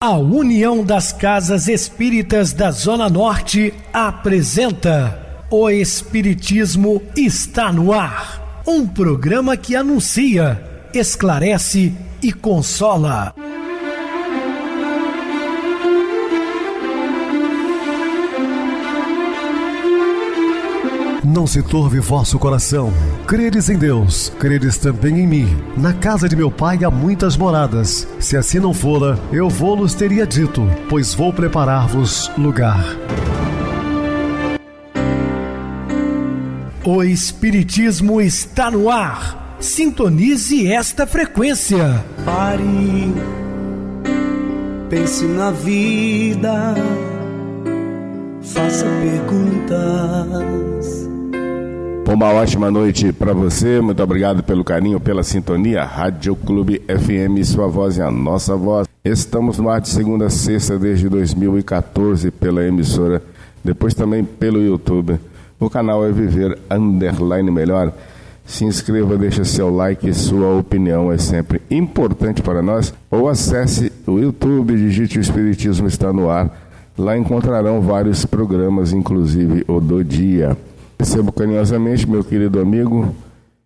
A União das Casas Espíritas da Zona Norte apresenta O Espiritismo está no ar, um programa que anuncia, esclarece e consola. Não se turve vosso coração. Credes em Deus, credes também em mim. Na casa de meu pai há muitas moradas. Se assim não fora, eu vou-los teria dito, pois vou preparar-vos lugar. O Espiritismo está no ar. Sintonize esta frequência. Pare, pense na vida, faça perguntas. Uma ótima noite para você, muito obrigado pelo carinho, pela sintonia. Rádio Clube FM, sua voz é a nossa voz. Estamos no ar de segunda a sexta desde 2014 pela emissora, depois também pelo YouTube. O canal é Viver _ Melhor. Se inscreva, deixa seu like, sua opinião é sempre importante para nós. Ou acesse o YouTube, digite O Espiritismo está no ar. Lá encontrarão vários programas, inclusive o do dia. Recebo carinhosamente meu querido amigo,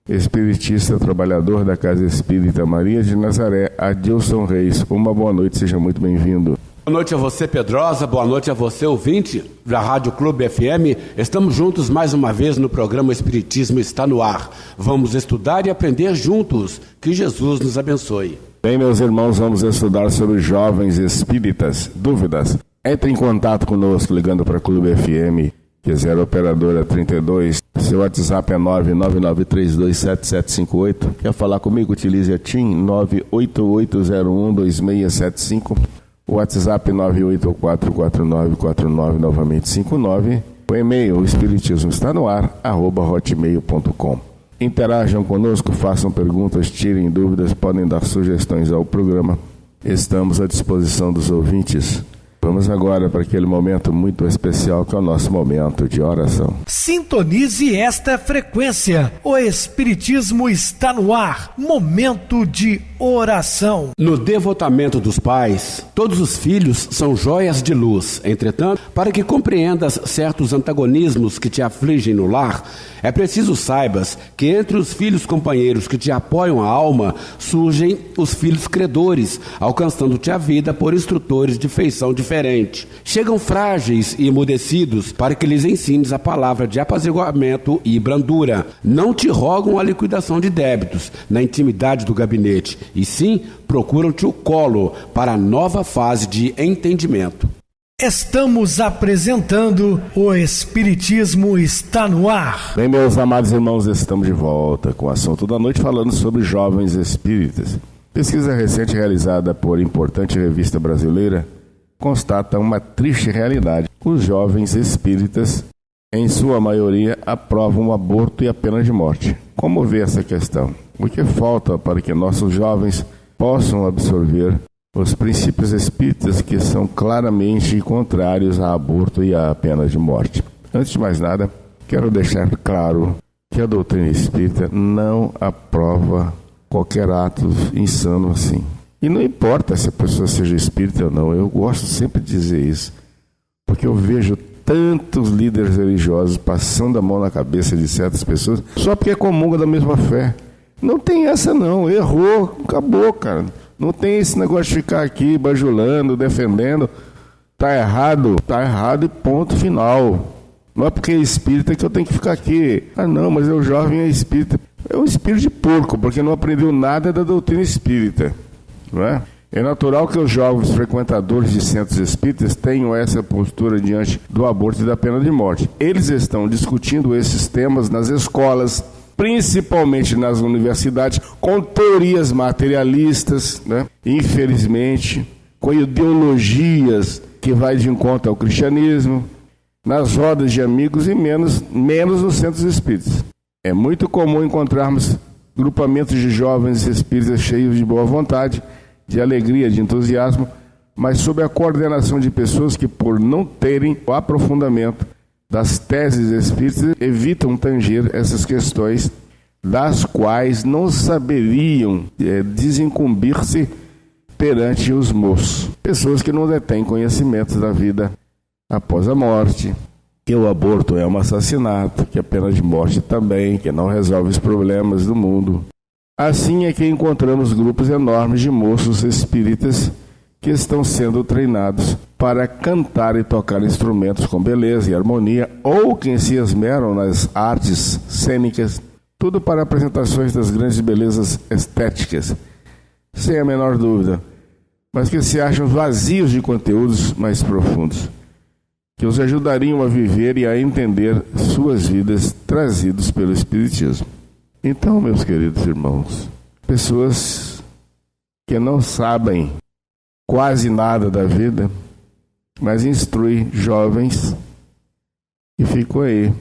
espiritista, trabalhador da Casa Espírita Maria de Nazaré, Adilson Reis. Uma boa noite, seja muito bem-vindo. Boa noite a você, Pedrosa, boa noite a você, ouvinte da Rádio Clube FM. Estamos juntos mais uma vez no programa Espiritismo está no ar. Vamos estudar e aprender juntos. Que Jesus nos abençoe. Bem, meus irmãos, vamos estudar sobre jovens espíritas. Dúvidas? Entre em contato conosco ligando para a Clube FM, que é 0 operadora 32. Seu WhatsApp é 999327758. Quer falar comigo? Utilize a TIM 988012675. O WhatsApp 9844949, novamente 59. O e-mail, o espiritismo está no ar, @hotmail.com. Interajam conosco, façam perguntas, tirem dúvidas, podem dar sugestões ao programa. Estamos à disposição dos ouvintes. Vamos agora para aquele momento muito especial que é o nosso momento de oração. Sintonize esta frequência. O Espiritismo está no ar. Momento de oração. No devotamento dos pais, todos os filhos são joias de luz. Entretanto, para que compreendas certos antagonismos que te afligem no lar, é preciso saibas que entre os filhos companheiros que te apoiam a alma, surgem os filhos credores, alcançando-te a vida por instrutores de feição diferente. Chegam frágeis e emudecidos para que lhes ensines a palavra de apaziguamento e brandura. Não te rogam a liquidação de débitos na intimidade do gabinete, e sim procuram-te o colo para a nova fase de entendimento. Estamos apresentando O Espiritismo está no ar. Bem, meus amados irmãos, estamos de volta com o assunto da noite falando sobre jovens espíritas. Pesquisa recente realizada por importante revista brasileira constata uma triste realidade. Os jovens espíritas, em sua maioria, aprovam o aborto e a pena de morte. Como vê essa questão? O que falta para que nossos jovens possam absorver os princípios espíritas que são claramente contrários ao aborto e à pena de morte? Antes de mais nada, quero deixar claro que a doutrina espírita não aprova qualquer ato insano assim. E não importa se a pessoa seja espírita ou não, eu gosto sempre de dizer isso, porque eu vejo tantos líderes religiosos passando a mão na cabeça de certas pessoas só porque comunga da mesma fé. Não tem essa não, errou, acabou, cara. Não tem esse negócio de ficar aqui bajulando, defendendo. Tá errado e ponto final. Não é porque é espírita que eu tenho que ficar aqui. Ah não, mas o jovem é espírita. É um espírito de porco, porque não aprendeu nada da doutrina espírita. Não é? É natural que os jovens frequentadores de centros espíritas tenham essa postura diante do aborto e da pena de morte. Eles estão discutindo esses temas nas escolas, principalmente nas universidades, com teorias materialistas, né? Infelizmente, com ideologias que vai de encontro ao cristianismo, nas rodas de amigos e menos nos centros espíritas. É muito comum encontrarmos grupamentos de jovens espíritas cheios de boa vontade, de alegria, de entusiasmo, mas sob a coordenação de pessoas que, por não terem o aprofundamento das teses espíritas, evitam tanger essas questões das quais não saberiam desincumbir-se perante os moços. Pessoas que não detêm conhecimentos da vida após a morte, que o aborto é um assassinato, que a pena de morte também, que não resolve os problemas do mundo. Assim é que encontramos grupos enormes de moços espíritas que estão sendo treinados para cantar e tocar instrumentos com beleza e harmonia, ou que se esmeram nas artes cênicas, tudo para apresentações das grandes belezas estéticas, sem a menor dúvida, mas que se acham vazios de conteúdos mais profundos, que os ajudariam a viver e a entender suas vidas trazidos pelo Espiritismo. Então, meus queridos irmãos, pessoas que não sabem quase nada da vida, mas instrui jovens e ficam aí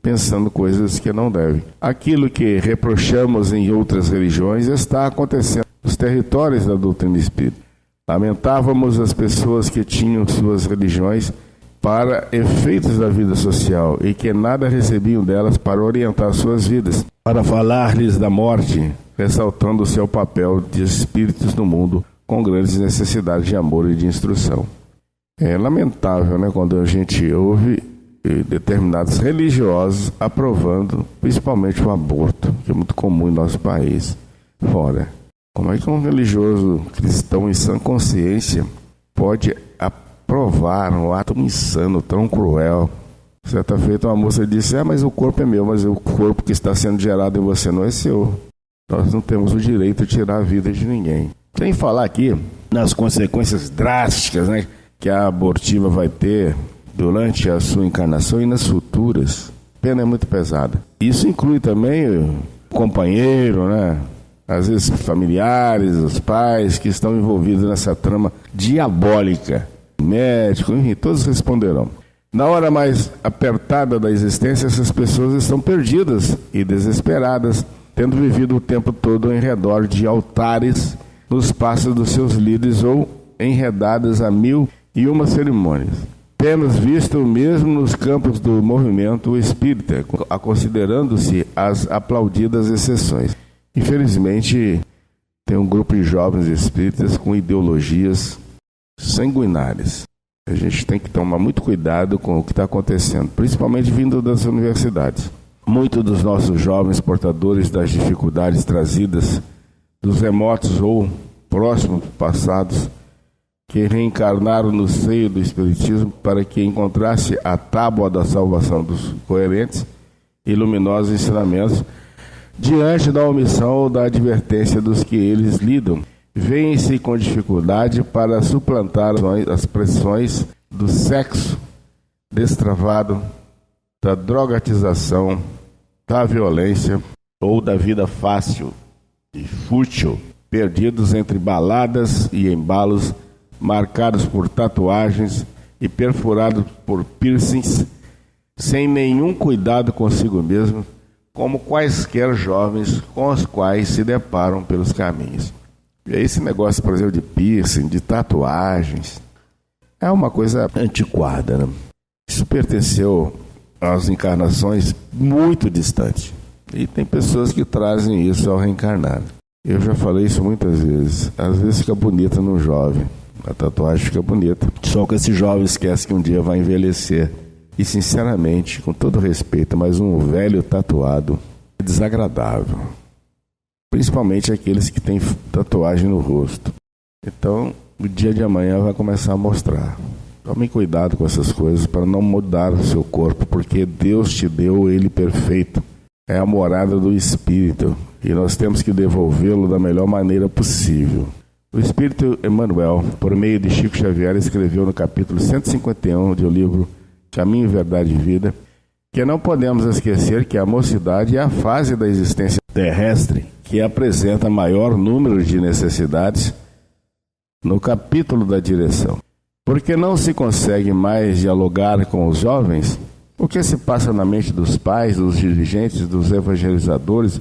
pensando coisas que não devem. Aquilo que reprochamos em outras religiões está acontecendo nos territórios da doutrina espírita. Lamentávamos as pessoas que tinham suas religiões para efeitos da vida social e que nada recebiam delas para orientar suas vidas, para falar-lhes da morte, ressaltando o seu papel de espíritos no mundo com grandes necessidades de amor e de instrução. É lamentável, né, quando a gente ouve determinados religiosos aprovando principalmente o aborto, que é muito comum em nosso país. Fora, como é que um religioso cristão em sã consciência pode aprovar um ato insano, tão cruel? Certa feita uma moça disse, mas o corpo é meu, mas o corpo que está sendo gerado em você não é seu. Nós não temos o direito de tirar a vida de ninguém. Sem falar aqui nas consequências drásticas, né, que a abortiva vai ter durante a sua encarnação e nas futuras. A pena é muito pesada. Isso inclui também o companheiro, né? Às vezes familiares, os pais que estão envolvidos nessa trama diabólica. Médico, enfim, todos responderão. Na hora mais apertada da existência, essas pessoas estão perdidas e desesperadas, tendo vivido o tempo todo em redor de altares nos passos dos seus líderes ou enredadas a 1001 cerimônias. Temos visto mesmo nos campos do movimento espírita, considerando-se as aplaudidas exceções. Infelizmente, tem um grupo de jovens espíritas com ideologias sanguinárias. A gente tem que tomar muito cuidado com o que está acontecendo, principalmente vindo das universidades. Muitos dos nossos jovens portadores das dificuldades trazidas dos remotos ou próximos passados, que reencarnaram no seio do Espiritismo para que encontrasse a tábua da salvação dos coerentes e luminosos ensinamentos, diante da omissão ou da advertência dos que eles lidam, veem-se com dificuldade para suplantar as pressões do sexo destravado, da drogatização, da violência ou da vida fácil e fútil, perdidos entre baladas e embalos, marcados por tatuagens e perfurados por piercings, sem nenhum cuidado consigo mesmo, como quaisquer jovens com os quais se deparam pelos caminhos. E esse negócio, por exemplo, de piercing, de tatuagens, é uma coisa antiquada, né? Isso pertenceu às encarnações muito distantes. E tem pessoas que trazem isso ao reencarnar. Eu já falei isso muitas vezes. Às vezes fica bonita no jovem. A tatuagem fica bonita. Só que esse jovem esquece que um dia vai envelhecer. E sinceramente, com todo respeito, mas um velho tatuado é desagradável. Principalmente aqueles que têm tatuagem no rosto. Então, o dia de amanhã vai começar a mostrar. Tome cuidado com essas coisas para não mudar o seu corpo, porque Deus te deu ele perfeito. É a morada do Espírito e nós temos que devolvê-lo da melhor maneira possível. O Espírito Emmanuel, por meio de Chico Xavier, escreveu no capítulo 151 do livro Caminho, Verdade e Vida, que não podemos esquecer que a mocidade é a fase da existência terrestre que apresenta maior número de necessidades no capítulo da direção. Porque não se consegue mais dialogar com os jovens, o que se passa na mente dos pais, dos dirigentes, dos evangelizadores,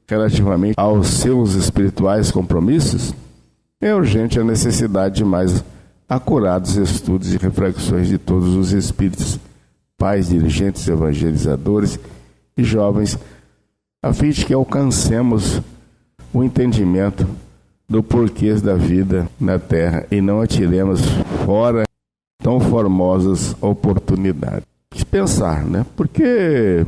relativamente aos seus espirituais compromissos, é urgente a necessidade de mais acurados estudos e reflexões de todos os espíritos, pais, dirigentes, evangelizadores e jovens, a fim de que alcancemos o entendimento do porquê da vida na terra e não atiremos fora tão formosas oportunidades. Pensar, né? Porque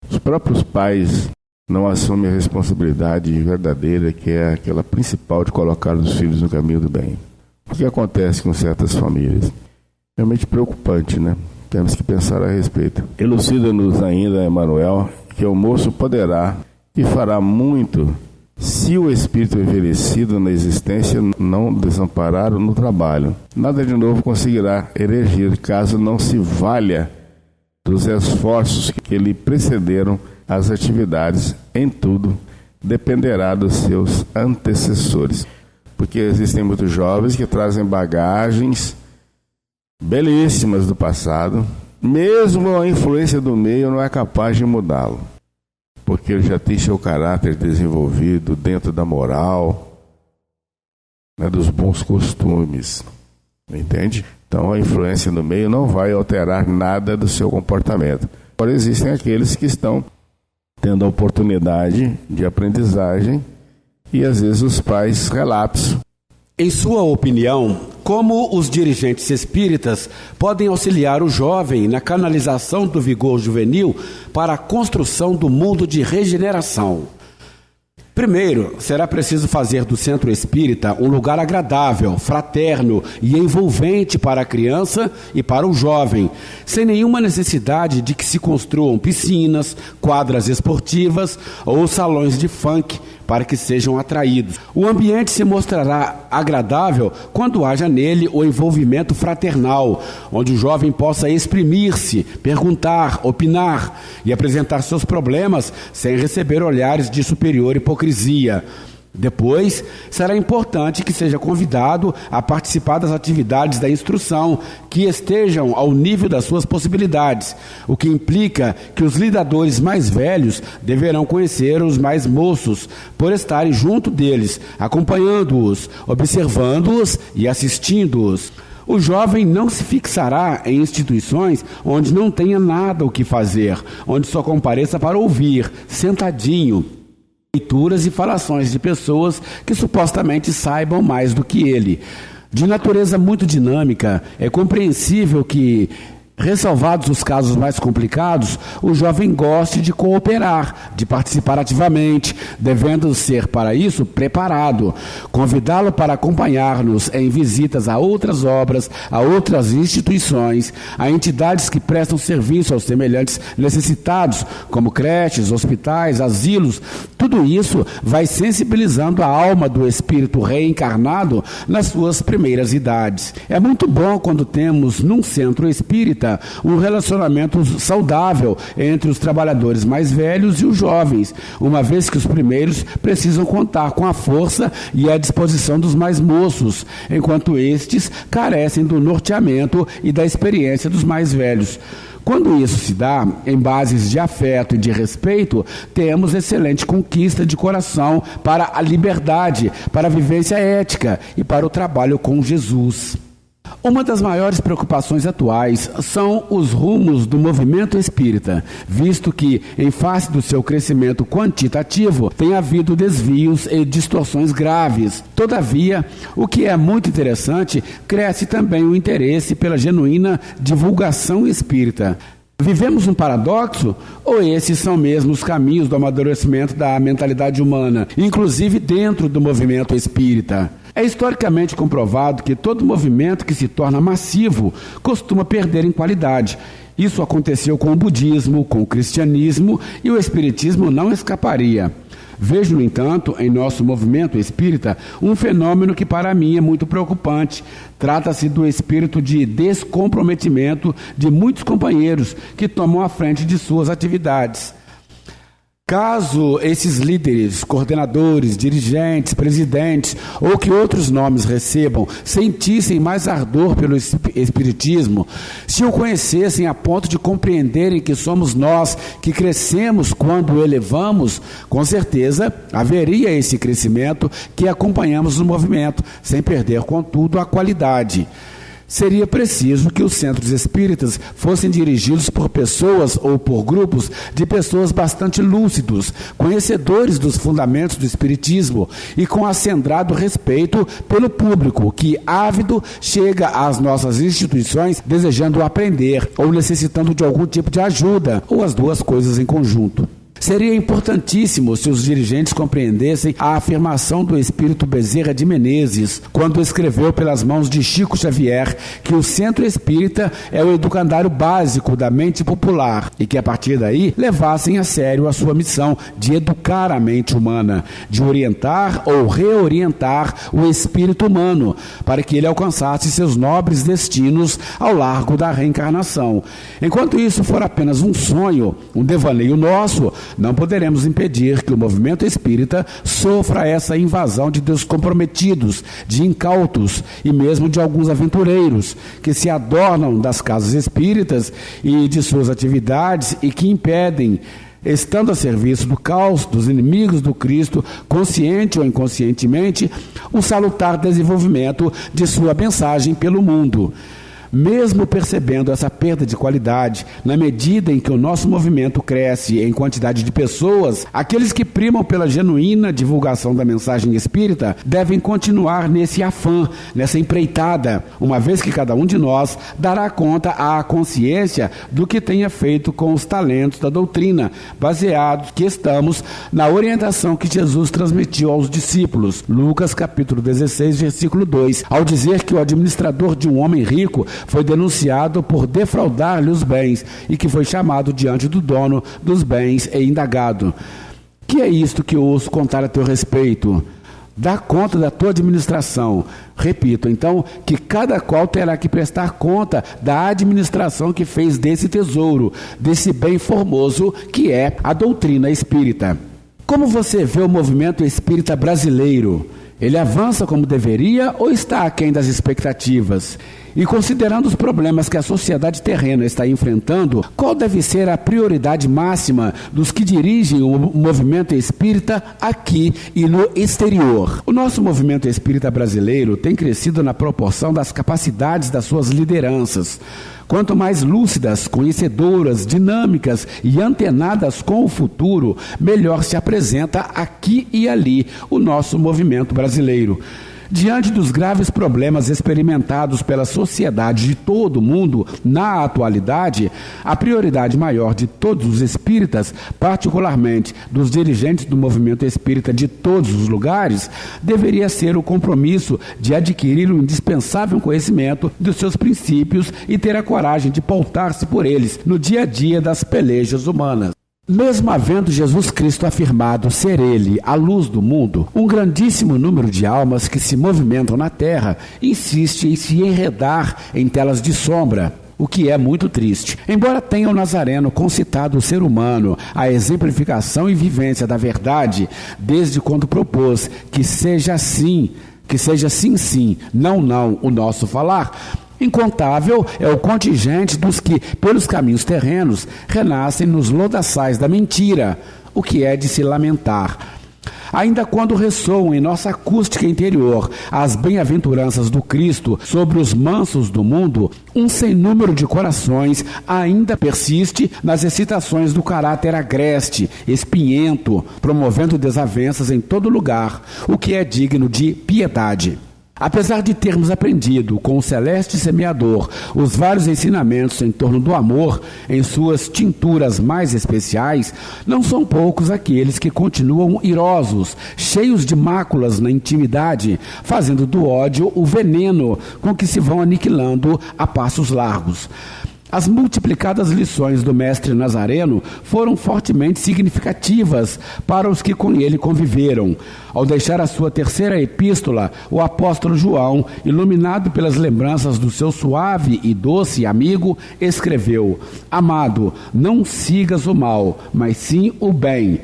os próprios pais não assumem a responsabilidade verdadeira, que é aquela principal de colocar os filhos no caminho do bem. O que acontece com certas famílias? Realmente preocupante, né? Temos que pensar a respeito. Elucida-nos ainda, Emmanuel, que o moço poderá e fará muito se o espírito envelhecido na existência não desamparar no trabalho. Nada de novo conseguirá erigir, caso não se valha dos esforços que lhe precederam as atividades. Em tudo dependerá dos seus antecessores. Porque existem muitos jovens que trazem bagagens belíssimas do passado, mesmo a influência do meio não é capaz de mudá-lo, porque ele já tem seu caráter desenvolvido dentro da moral, né, dos bons costumes, entende? Então a influência do meio não vai alterar nada do seu comportamento. Agora existem aqueles que estão tendo a oportunidade de aprendizagem e às vezes os pais relapsam. Em sua opinião, como os dirigentes espíritas podem auxiliar o jovem na canalização do vigor juvenil para a construção do mundo de regeneração? Primeiro, será preciso fazer do centro espírita um lugar agradável, fraterno e envolvente para a criança e para o jovem, sem nenhuma necessidade de que se construam piscinas, quadras esportivas ou salões de funk para que sejam atraídos. O ambiente se mostrará agradável quando haja nele o envolvimento fraternal, onde o jovem possa exprimir-se, perguntar, opinar e apresentar seus problemas sem receber olhares de superior hipocrisia. Depois, será importante que seja convidado a participar das atividades da instrução que estejam ao nível das suas possibilidades, o que implica que os lidadores mais velhos deverão conhecer os mais moços, por estarem junto deles, acompanhando-os, observando-os e assistindo-os. O jovem não se fixará em instituições onde não tenha nada o que fazer, onde só compareça para ouvir, sentadinho, leituras e falações de pessoas que supostamente saibam mais do que ele. De natureza muito dinâmica, é compreensível que, ressalvados os casos mais complicados, o jovem goste de cooperar, de participar ativamente, devendo ser para isso preparado. Convidá-lo para acompanhar-nos em visitas a outras obras, a outras instituições, a entidades que prestam serviço aos semelhantes necessitados, como creches, hospitais, asilos. Tudo isso vai sensibilizando a alma do espírito reencarnado nas suas primeiras idades. É muito bom quando temos num centro espírita um relacionamento saudável entre os trabalhadores mais velhos e os jovens, uma vez que os primeiros precisam contar com a força e a disposição dos mais moços, enquanto estes carecem do norteamento e da experiência dos mais velhos. Quando isso se dá, em bases de afeto e de respeito, temos excelente conquista de coração para a liberdade, para a vivência ética e para o trabalho com Jesus. Uma das maiores preocupações atuais são os rumos do movimento espírita, visto que, em face do seu crescimento quantitativo, tem havido desvios e distorções graves. Todavia, o que é muito interessante, cresce também o interesse pela genuína divulgação espírita. Vivemos um paradoxo? Ou esses são mesmo os caminhos do amadurecimento da mentalidade humana, inclusive dentro do movimento espírita? É historicamente comprovado que todo movimento que se torna massivo costuma perder em qualidade. Isso aconteceu com o budismo, com o cristianismo, e o espiritismo não escaparia. Vejo, no entanto, em nosso movimento espírita, um fenômeno que para mim é muito preocupante. Trata-se do espírito de descomprometimento de muitos companheiros que tomam a frente de suas atividades. Caso esses líderes, coordenadores, dirigentes, presidentes ou que outros nomes recebam sentissem mais ardor pelo espiritismo, se o conhecessem a ponto de compreenderem que somos nós que crescemos quando o elevamos, com certeza haveria esse crescimento que acompanhamos no movimento, sem perder, contudo, a qualidade. Seria preciso que os centros espíritas fossem dirigidos por pessoas ou por grupos de pessoas bastante lúcidos, conhecedores dos fundamentos do espiritismo e com acendrado respeito pelo público que, ávido, chega às nossas instituições desejando aprender ou necessitando de algum tipo de ajuda, ou as duas coisas em conjunto. Seria importantíssimo se os dirigentes compreendessem a afirmação do espírito Bezerra de Menezes, quando escreveu pelas mãos de Chico Xavier que o centro espírita é o educandário básico da mente popular e que, a partir daí, levassem a sério a sua missão de educar a mente humana, de orientar ou reorientar o espírito humano, para que ele alcançasse seus nobres destinos ao largo da reencarnação. Enquanto isso for apenas um sonho, um devaneio nosso, não poderemos impedir que o movimento espírita sofra essa invasão de descomprometidos, de incautos e mesmo de alguns aventureiros que se adornam das casas espíritas e de suas atividades e que impedem, estando a serviço do caos, dos inimigos do Cristo, consciente ou inconscientemente, o salutar desenvolvimento de sua mensagem pelo mundo. Mesmo percebendo essa perda de qualidade, na medida em que o nosso movimento cresce em quantidade de pessoas, aqueles que primam pela genuína divulgação da mensagem espírita devem continuar nesse afã, nessa empreitada, uma vez que cada um de nós dará conta à consciência do que tenha feito com os talentos da doutrina, baseados que estamos na orientação que Jesus transmitiu aos discípulos. Lucas capítulo 16, versículo 2, ao dizer que o administrador de um homem rico foi denunciado por defraudar-lhe os bens e que foi chamado diante do dono dos bens e indagado: que é isto que eu ouço contar a teu respeito? Dá conta da tua administração. Repito, então, que cada qual terá que prestar conta da administração que fez desse tesouro, desse bem formoso que é a doutrina espírita. Como você vê o movimento espírita brasileiro? Ele avança como deveria ou está aquém das expectativas? E considerando os problemas que a sociedade terrena está enfrentando, qual deve ser a prioridade máxima dos que dirigem o movimento espírita aqui e no exterior? O nosso movimento espírita brasileiro tem crescido na proporção das capacidades das suas lideranças. Quanto mais lúcidas, conhecedoras, dinâmicas e antenadas com o futuro, melhor se apresenta aqui e ali o nosso movimento brasileiro. Diante dos graves problemas experimentados pela sociedade de todo o mundo na atualidade, a prioridade maior de todos os espíritas, particularmente dos dirigentes do movimento espírita de todos os lugares, deveria ser o compromisso de adquirir o indispensável conhecimento dos seus princípios e ter a coragem de pautar-se por eles no dia a dia das pelejas humanas. Mesmo havendo Jesus Cristo afirmado ser Ele a luz do mundo, um grandíssimo número de almas que se movimentam na Terra insiste em se enredar em telas de sombra, o que é muito triste. Embora tenha o Nazareno concitado o ser humano à exemplificação e vivência da verdade, desde quando propôs que seja sim, não, não, o nosso falar, incontável é o contingente dos que, pelos caminhos terrenos, renascem nos lodaçais da mentira, o que é de se lamentar. Ainda quando ressoam em nossa acústica interior as bem-aventuranças do Cristo sobre os mansos do mundo, um sem número de corações ainda persiste nas excitações do caráter agreste, espinhento, promovendo desavenças em todo lugar, o que é digno de piedade. Apesar de termos aprendido com o celeste semeador os vários ensinamentos em torno do amor em suas tinturas mais especiais, não são poucos aqueles que continuam irosos, cheios de máculas na intimidade, fazendo do ódio o veneno com que se vão aniquilando a passos largos. As multiplicadas lições do mestre Nazareno foram fortemente significativas para os que com ele conviveram. Ao deixar a sua terceira epístola, o apóstolo João, iluminado pelas lembranças do seu suave e doce amigo, escreveu: Amado, não sigas o mal, mas sim o bem,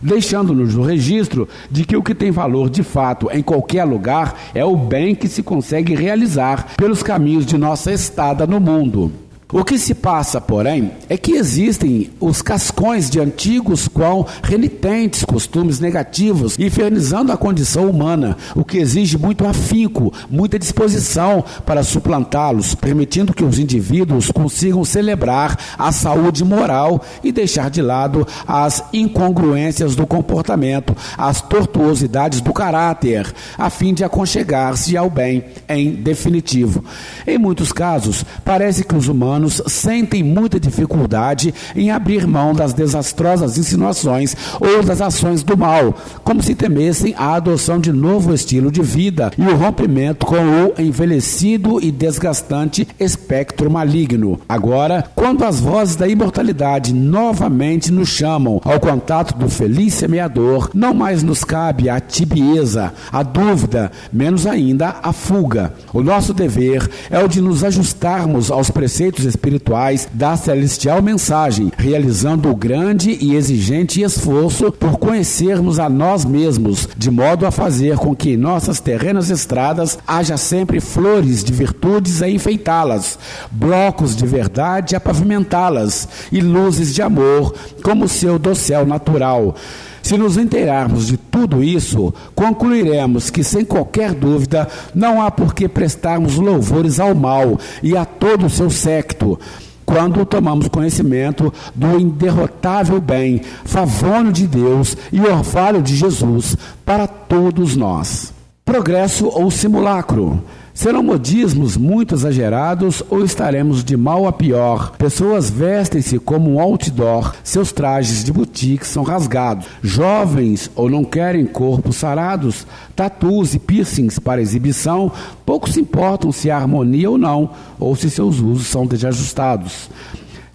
deixando-nos o registro de que o que tem valor de fato em qualquer lugar é o bem que se consegue realizar pelos caminhos de nossa estada no mundo. O que se passa, porém, é que existem os cascões de antigos qual renitentes costumes negativos, infernizando a condição humana, o que exige muito afinco, muita disposição para suplantá-los, permitindo que os indivíduos consigam celebrar a saúde moral e deixar de lado as incongruências do comportamento, as tortuosidades do caráter, a fim de aconchegar-se ao bem em definitivo. Em muitos casos, parece que os humanos sentem muita dificuldade em abrir mão das desastrosas insinuações ou das ações do mal, como se temessem a adoção de novo estilo de vida e o rompimento com o envelhecido e desgastante espectro maligno. Agora, quando as vozes da imortalidade novamente nos chamam ao contato do feliz semeador, não mais nos cabe a tibieza, a dúvida, menos ainda a fuga. O nosso dever é o de nos ajustarmos aos preceitos espirituais da celestial mensagem, realizando o grande e exigente esforço por conhecermos a nós mesmos, de modo a fazer com que em nossas terrenas estradas haja sempre flores de virtudes a enfeitá-las, blocos de verdade a pavimentá-las e luzes de amor como o seu dossel natural. Se nos inteirarmos de tudo isso, concluiremos que, sem qualquer dúvida, não há por que prestarmos louvores ao mal e a todo o seu séquito, quando tomamos conhecimento do inderrotável bem, favônio de Deus e orvalho de Jesus para todos nós. Progresso ou simulacro? Serão modismos muito exagerados ou estaremos de mal a pior? Pessoas vestem-se como um outdoor, seus trajes de boutique são rasgados. Jovens ou não querem corpos sarados, tatus e piercings para exibição, pouco se importam se há harmonia ou não, ou se seus usos são desajustados.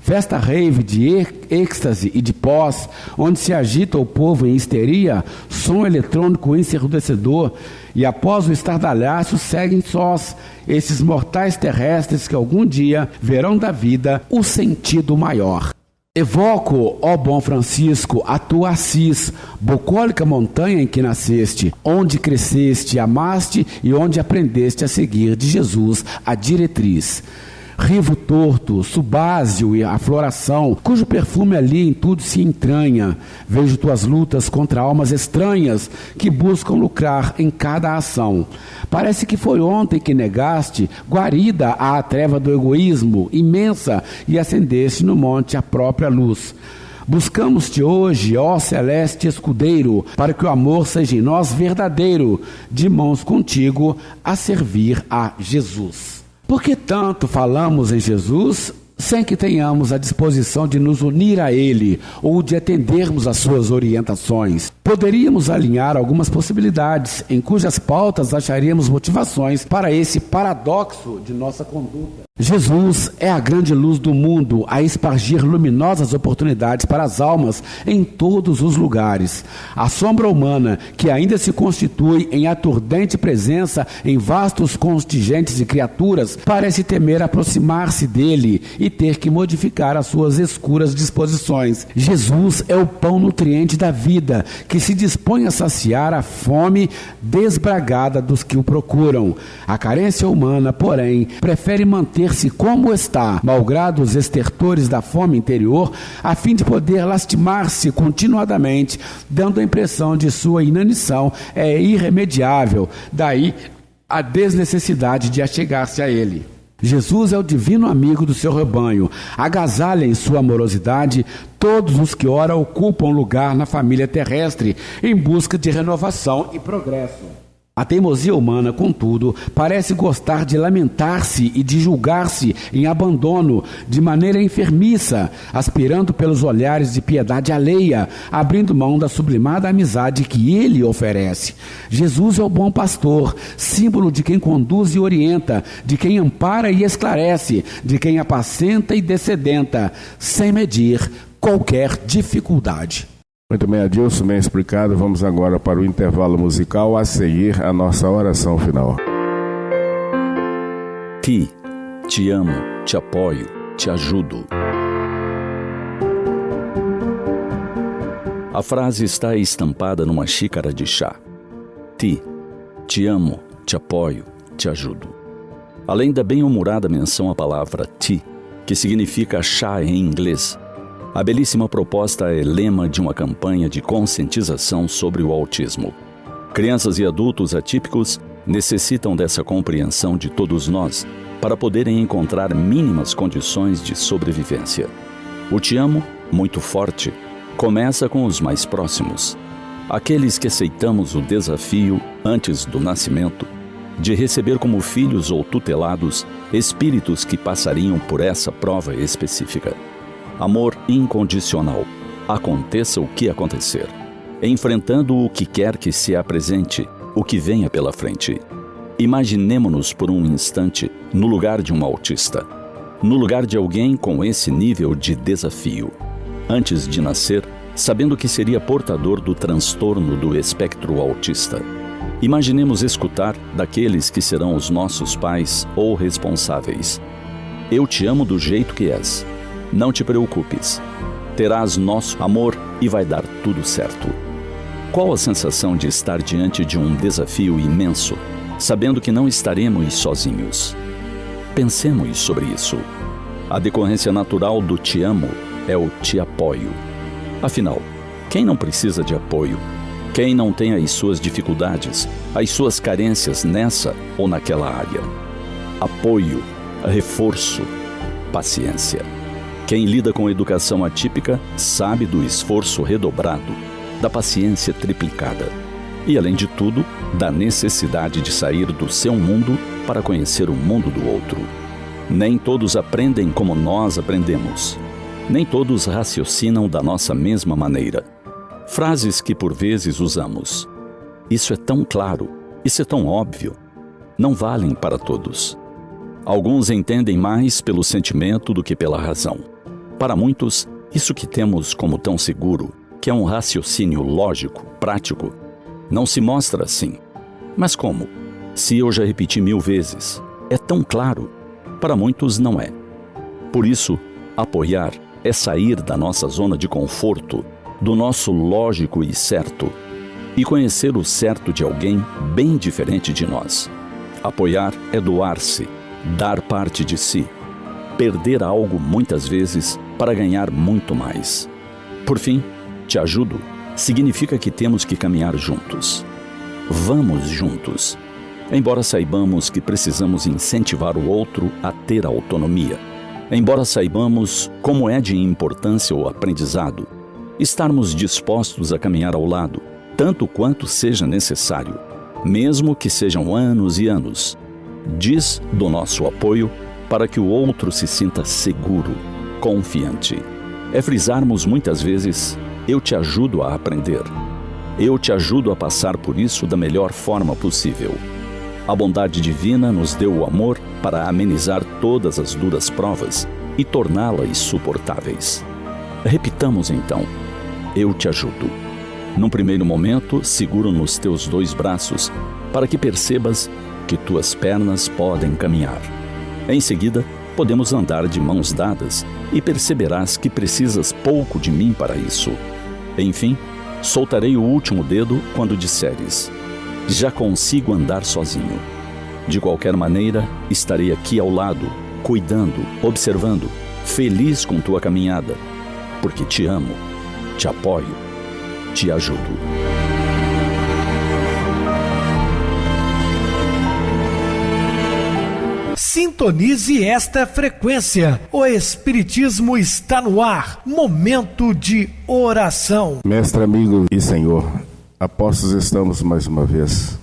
Festa rave de êxtase e de pós, onde se agita o povo em histeria, som eletrônico ensurdecedor, e após o estardalhaço seguem sós, esses mortais terrestres que algum dia verão da vida o sentido maior. Evoco, ó bom Francisco, a tua Assis, bucólica montanha em que nasceste, onde cresceste, amaste e onde aprendeste a seguir de Jesus a diretriz. Rivo torto, subásio e a floração, cujo perfume ali em tudo se entranha. Vejo tuas lutas contra almas estranhas que buscam lucrar em cada ação. Parece que foi ontem que negaste, guarida à treva do egoísmo imensa, e acendeste no monte a própria luz. Buscamos-te hoje, ó celeste escudeiro, para que o amor seja em nós verdadeiro, de mãos contigo a servir a Jesus. Por que tanto falamos em Jesus sem que tenhamos a disposição de nos unir a Ele ou de atendermos às suas orientações? Poderíamos alinhar algumas possibilidades em cujas pautas acharíamos motivações para esse paradoxo de nossa conduta. Jesus é a grande luz do mundo a espargir luminosas oportunidades para as almas em todos os lugares. A sombra humana, que ainda se constitui em aturdente presença em vastos contingentes de criaturas, parece temer aproximar-se dele e ter que modificar as suas escuras disposições. Jesus é o pão nutriente da vida, que se dispõe a saciar a fome desbragada dos que o procuram. A carência humana, porém, prefere manter-se como está, malgrado os estertores da fome interior, a fim de poder lastimar-se continuadamente, dando a impressão de sua inanição é irremediável, daí a desnecessidade de achegar-se a ele. Jesus é o divino amigo do seu rebanho, agasalha em sua amorosidade todos os que ora ocupam lugar na família terrestre em busca de renovação e progresso. A teimosia humana, contudo, parece gostar de lamentar-se e de julgar-se em abandono de maneira enfermiça, aspirando pelos olhares de piedade alheia, abrindo mão da sublimada amizade que ele oferece. Jesus é o bom pastor, símbolo de quem conduz e orienta, de quem ampara e esclarece, de quem apacenta e dessedenta, sem medir qualquer dificuldade. Muito bem, Adilson, bem explicado. Vamos agora para o intervalo musical, a seguir a nossa oração final. Ti, te amo, te apoio, te ajudo. A frase está estampada numa xícara de chá. Ti, te amo, te apoio, te ajudo. Além da bem-humorada menção à palavra ti, que significa chá em inglês. A belíssima proposta é lema de uma campanha de conscientização sobre o autismo. Crianças e adultos atípicos necessitam dessa compreensão de todos nós para poderem encontrar mínimas condições de sobrevivência. O Te Amo, muito forte, começa com os mais próximos, aqueles que aceitamos o desafio, antes do nascimento, de receber como filhos ou tutelados espíritos que passariam por essa prova específica. Amor incondicional, aconteça o que acontecer, enfrentando o que quer que se apresente, o que venha pela frente. Imaginemo-nos por um instante no lugar de um autista, no lugar de alguém com esse nível de desafio. Antes de nascer, sabendo que seria portador do transtorno do espectro autista. Imaginemos escutar daqueles que serão os nossos pais ou responsáveis: eu te amo do jeito que és. Não te preocupes. Terás nosso amor e vai dar tudo certo. Qual a sensação de estar diante de um desafio imenso, sabendo que não estaremos sozinhos? Pensemos sobre isso. A decorrência natural do te amo é o te apoio. Afinal, quem não precisa de apoio? Quem não tem as suas dificuldades, as suas carências nessa ou naquela área? Apoio, reforço, paciência. Quem lida com educação atípica sabe do esforço redobrado, da paciência triplicada e, além de tudo, da necessidade de sair do seu mundo para conhecer o mundo do outro. Nem todos aprendem como nós aprendemos. Nem todos raciocinam da nossa mesma maneira. Frases que por vezes usamos: isso é tão claro, isso é tão óbvio, não valem para todos. Alguns entendem mais pelo sentimento do que pela razão. Para muitos, isso que temos como tão seguro, que é um raciocínio lógico, prático, não se mostra assim. Mas como? Se eu já repeti 1000 vezes, é tão claro. Para muitos não é. Por isso, apoiar é sair da nossa zona de conforto, do nosso lógico e certo, e conhecer o certo de alguém bem diferente de nós. Apoiar é doar-se, dar parte de si, perder algo muitas vezes para ganhar muito mais. Por fim, te ajudo significa que temos que caminhar juntos. Vamos juntos. Embora saibamos que precisamos incentivar o outro a ter autonomia, embora saibamos como é de importância o aprendizado, estarmos dispostos a caminhar ao lado, tanto quanto seja necessário, mesmo que sejam anos e anos. Diz do nosso apoio para que o outro se sinta seguro, confiante. É frisarmos muitas vezes: eu te ajudo a aprender. Eu te ajudo a passar por isso da melhor forma possível. A bondade divina nos deu o amor para amenizar todas as duras provas e torná-las suportáveis. Repitamos então: eu te ajudo. Num primeiro momento, seguro nos teus 2 braços, para que percebas que tuas pernas podem caminhar. Em seguida, podemos andar de mãos dadas e perceberás que precisas pouco de mim para isso. Enfim, soltarei o último dedo quando disseres: já consigo andar sozinho. De qualquer maneira, estarei aqui ao lado, cuidando, observando, feliz com tua caminhada, porque te amo, te apoio, te ajudo. Sintonize esta frequência. O Espiritismo está no ar. Momento de oração. Mestre, amigo e Senhor, apostos estamos mais uma vez.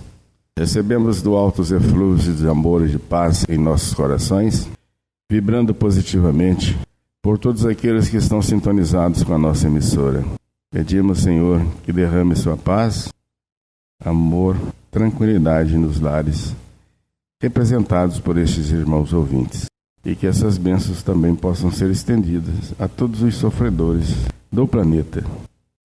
Recebemos do alto os eflúvios de amor e de paz em nossos corações, vibrando positivamente por todos aqueles que estão sintonizados com a nossa emissora. Pedimos, Senhor, que derrame sua paz, amor, tranquilidade nos lares representados por estes irmãos ouvintes, e que essas bênçãos também possam ser estendidas a todos os sofredores do planeta,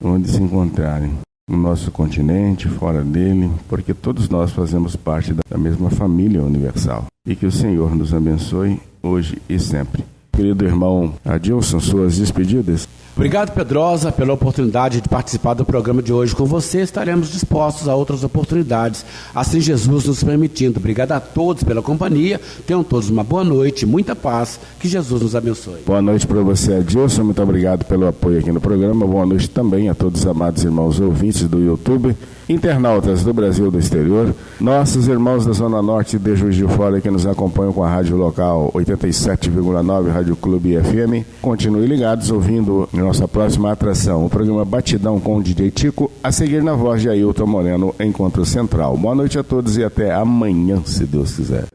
onde se encontrarem, no nosso continente, fora dele, porque todos nós fazemos parte da mesma família universal. E que o Senhor nos abençoe hoje e sempre. Querido irmão Adilson, suas despedidas. Obrigado, Pedrosa, pela oportunidade de participar do programa de hoje com você. Estaremos dispostos a outras oportunidades, assim Jesus nos permitindo. Obrigado a todos pela companhia. Tenham todos uma boa noite, muita paz. Que Jesus nos abençoe. Boa noite para você, Adilson. Muito obrigado pelo apoio aqui no programa. Boa noite também a todos os amados irmãos ouvintes do YouTube, internautas do Brasil e do exterior, nossos irmãos da Zona Norte de Juiz de Fora que nos acompanham com a rádio local 87,9 Rádio Clube FM. Continue ligados ouvindo nossa próxima atração, o programa Batidão com o DJ Tico, a seguir na voz de Ailton Moreno, Encontro Central. Boa noite a todos e até amanhã, se Deus quiser.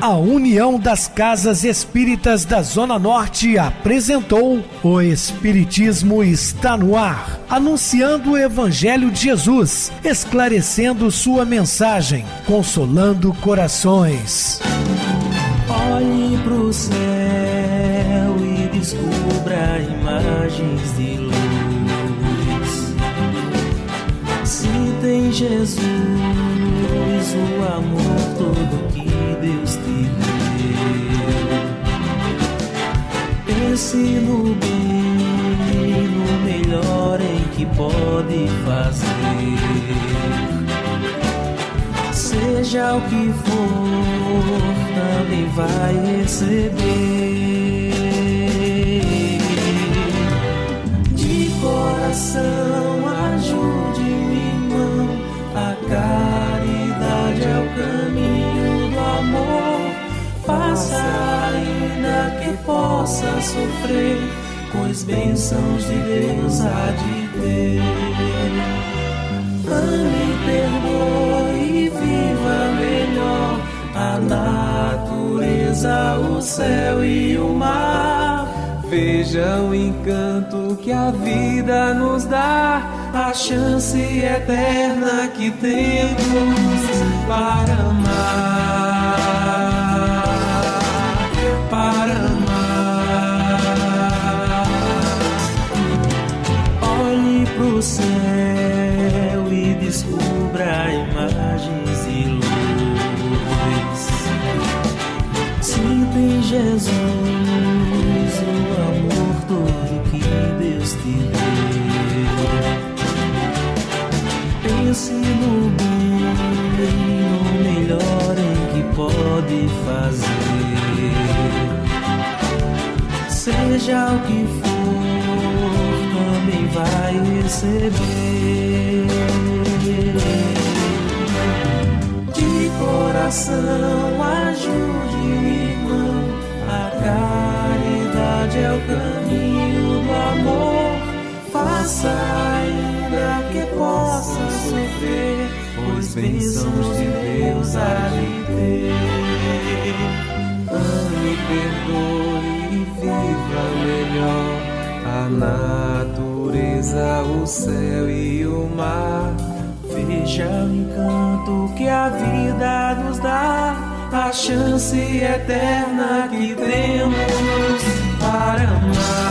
A União das Casas Espíritas da Zona Norte apresentou O Espiritismo Está no Ar, anunciando o Evangelho de Jesus, esclarecendo sua mensagem, consolando corações. Olhe pro céu e descubra imagens de luz. Se tem Jesus, o amor todo que Deus te deu. Pense no bem, no melhor em que pode fazer. Seja o que for, também vai receber. De coração, ajude minha irmã, a caridade é o caminho do amor. Faça ainda que possa sofrer, pois bênçãos de Deus há de ter. Ame, perdoe e viva melhor a natureza, o céu e o mar. Veja o encanto que a vida nos dá, a chance eterna que temos para amar, para amar. Olhe pro céu e descubra imagens de luz. Sinta em Jesus o amor todo que Deus te deu. Pense no bem, no melhor em que pode fazer. Seja o que for, também vai receber. De coração, ajude irmão, a caridade é o caminho do amor. Faça ainda que possa sofrer, pois bênçãos de Deus há de ter. Ame, perdoe e viva melhor a natureza, o céu e o mar. Veja o encanto que a vida nos dá, a chance eterna que temos para amar.